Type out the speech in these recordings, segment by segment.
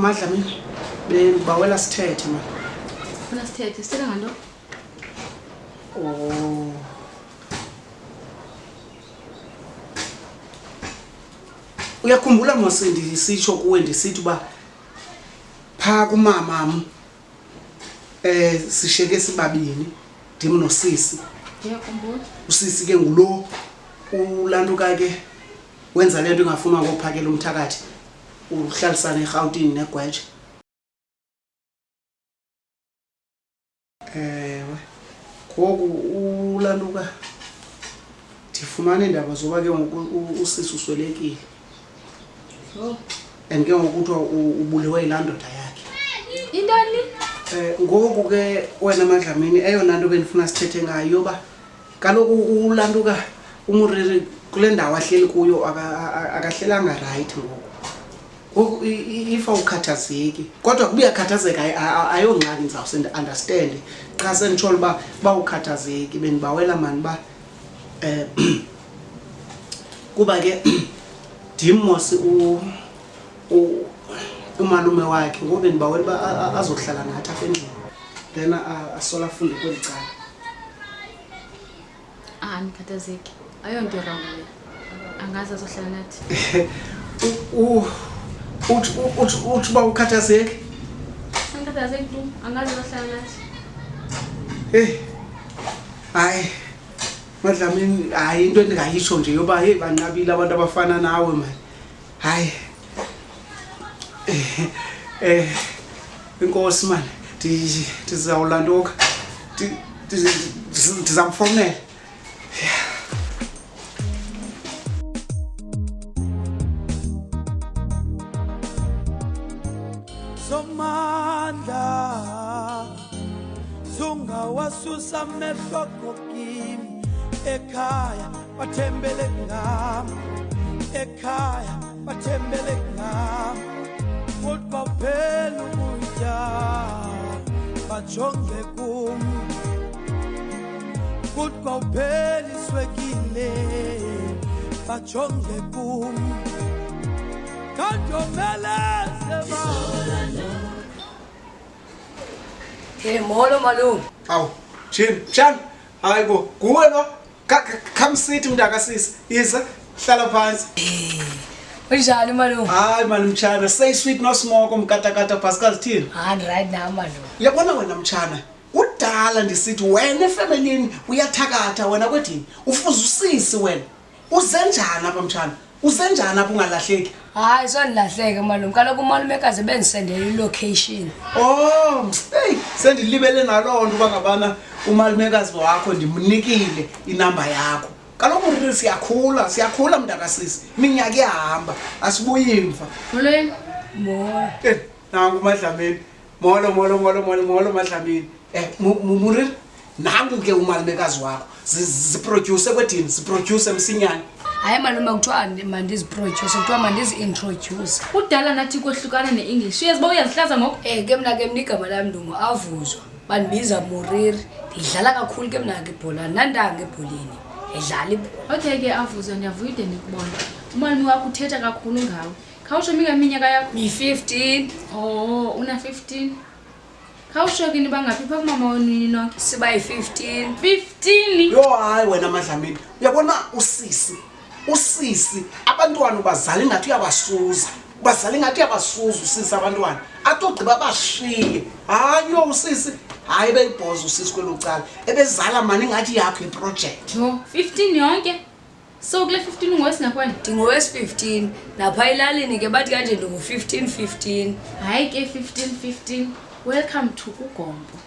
Madlamini bengibawela sithethe manje. Funa sithethe sithetha nganto? Oh. Uyakhumbula Mosindi sisho kuwe ndisithi ba pha kumamam sisheke sibabini ndim nosisi. Ngiyakhumbula. Usisi ke ngulo ulantuka ke wenza lento ingafuna ukuphakela umthakathi uhlalisana eGauteng neGweje. Ngoku ulantuka ndifumana indaba zoba ke ngoku usisi uswelekile. Oh. And ke ngokuthiwa ubuliwe ilandoda yakhe. Intoni? Ngoku ke wena Madlamini eyona nto benifuna sithethe ngayo yoba kaloku ulantuka umuriri kule ndawo ahleli kuyo akahlelanga right ngoku. Ifa ukhathazeki kodwa kubuyakhathazeka ayongxaki ndizawuse understand xa senditsholo ba ukhathazeki benibawela mani ba kuba ke ndimosi umalume wakhe ngoba benibawela ba azohlala nathi apha endlini then asola afunde kweli cala. Nikhathazeki ayonto wrong leyo angazi azohlala nathi. Uthi uba ukhathazeki? Angikhathazeki tu angazi azohlala nathi. Hayi Madlamini hayi into endingayitsho nje yoba hey banqabile abantu abafana nawe mani. Hayi inkosi mani ndizawulantuka ndizamfowunela. Somandla sungawasusa amehlo kimi ekhaya bathembele ngami ekhaya bathembele ngami kodwa phela ukutya bajonge kumi kodwa phela iswekile bajonge kumi kanjomeleze Molo malume. Awu, Mshana, hayi bo, kuwe lo? Kamsithi mntakasisi, iza hlala phansi. Unjani malume? Hayi mani Mshana, say sweet no smoke umkatakata Pascal thini? Hand right now malume. Uyabona wena Mshana, udala ndisithi wena efamilini uyathakatha wena kwethini? Ufuza usisi wena. Uzenjani apha Mshana? Uzenjani apha ungalahleki? Hayi sondilahleke malume. Kaloku umalumekazi bendisendele ilocation. Oh, hey, sendilibele naloo nto uba ngabana umalumekazi wakho ndimnikile inamba yakho. Kaloku mri siyakhula mntakasisi. Iminyaka iyahamba, asibuyi mva. Molweni. Molo. Nangu Madlamini. Molo Madlamini. Muri nangu ke umalumekazi wakho. Ziproduce kwethini? Ziproduce msinyane. Hayi malume kuthiwa mandiziproduce kuthiwa mandizi-introduce. Kudala nathi kwehlukana ne-English uyazi uba uyazihlaza ngoku? Ke mna ke mna igama lam ndungu Avuzwa bandibiza Muriri. Ndidlala kakhulu ke mna ke ibhola nandanga ebholeni edlala ibhola. Okay ke Avuzwa ndiyavuya ude ndikubona umalume wakho uthetha kakhulu ngawe. Khawusho minyaka yakho? Mi-15. Oh una-15. Khawusho ke nibangaphi pha kumama wenini nonke? Siba yi-15. 15? Yo hayi wena Madlamini. Uyabona usisi abantwana bazali ngathi uyabasuza. Bazali ngathi uyabasuza usisi abantwana. Atogqiba bashiye. Hayi yo usisi. Hayi beyibhoza usisi kwelucala. Ebezala mani ngathi yakho iproject. Jo 15 yonke. So kule 15 ungowesingaphi? Ndingowesi-15 napha elalini ke bathi kanje ndingu-15. Hayi ke 15. Welcome to Ugombo.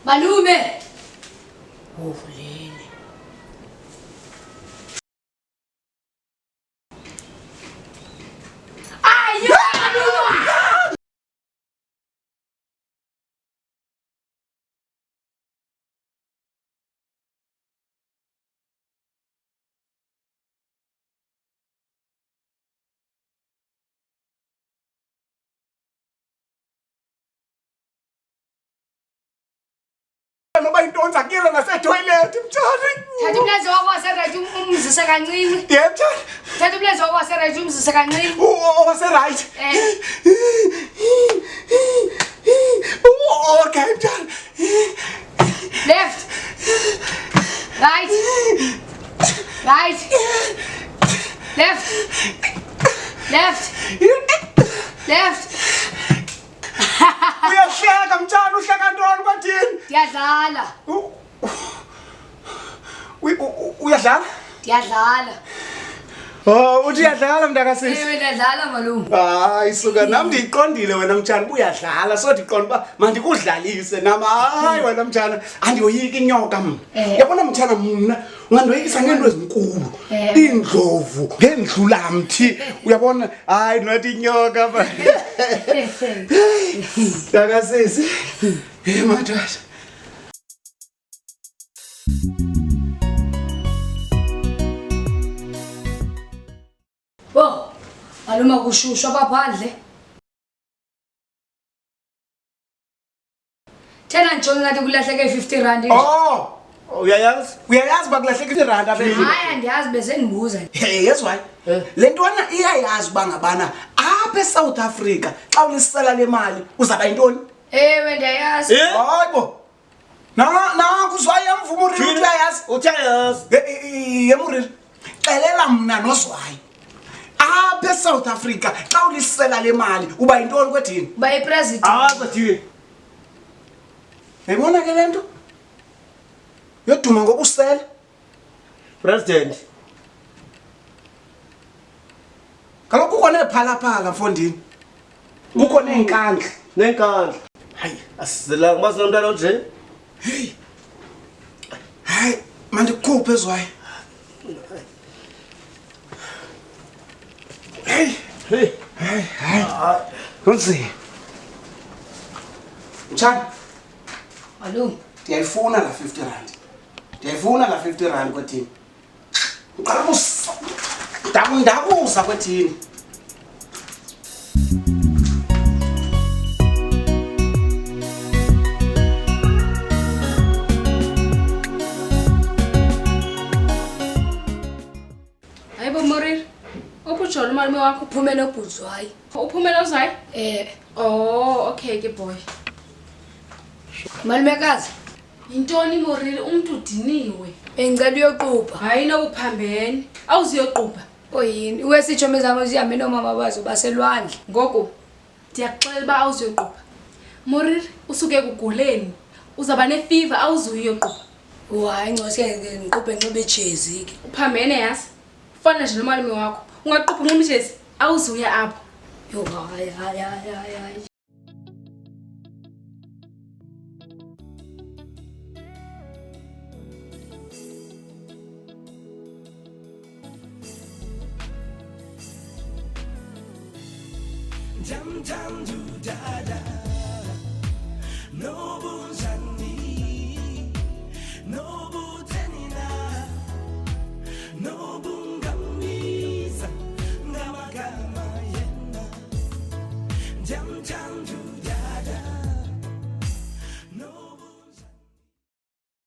Malume. Uvulele. Ayo malume. Noba intoni zakile ngasetoilet mtshana. Thatha umlenze wakho waseright umzise kancane. Yebo mtshana. Thatha umlenze wakho waseright umzise kancane. Waseright. Okay mtshana. Left. Right. Right. Left. Left. Left. Uyahleka mtshana uhleka ntoni kwathini? Ndiyadlala. Uyadlala? Ndiyadlala. Oh, uthi uyadlala mntakasisi? Ewe ndiyadlala malume. Hayi suka nami ndiyiqondile wena mtshana uyadlala so ndiqonda uba mandikudlalise nama hayi wena mtshana andiyoyika inyoka mna. Yabona mtshana mna ungandoyikisa ngento ezinkulu. Indlovu ngendlulamthi uyabona hayi nathi inyoka ba. Mntakasisi. Madoda. Wo, malume kushushu abaphandle. Thena njonge ngathi kulahleke 50 rand. Oh, uyayazi bakulahleka irand abeli. Hayi andiyazi bese ndibuza. Hey, yes why? Lentwana iyayazi bangabana apha eSouth Africa xa ulisela le mali uzaba intoni? Ewe ndiyayazi. Hayibo. Na kuzwaye mvumo uri uyayazi. Uyayazi. Yemuriri. Xelela mna nozwayi. Apha eSouth Africa xa ulisela le mali uba intoni kwethini? Ba ipresident. Bathi. Yayibona ke lento? Yoduma ngobusela. President. Kaloku kukho nephalaphala mfondini. Kukho neenkandla. Nenkandla. Hayi, asizela ngabazi nomntana onje. Hey. Hayi, mandikukhuphe ezwayo. Hey. Hey. Hayi. Kunzima. Mtshana, Malume. ndiyayifuna la 50 rand. Ndiyayifuna la 50 rand kwethini. Uqala ndakusa kwethini. Hayibo Moriri. Uphujolo malume wakho Uphume nobhuzwayi. uphumela uzayi? Oh, okay ke boy. Malumekazi, Yintoni Moriri umuntu udiniwe? bengicela uyoqupha. Hayi nokuphambene. Awuziyoqupha. Oyini? Uwesitshome zami zihambe nomama bazo baselwandle. Ngoko ndiyakuxelela uba awuziyoqupha. Moriri usuke kuguleni. Uzaba nefiva awuziyoqupha. Hayi ngcoske ngiquphe nxibe ijezi ke. Uphambene yazi. Ufana nje nomalume wakho. Ungaqupha unxibe ijezi awuzuya apho. Yo hayi. Jam jam do da da, no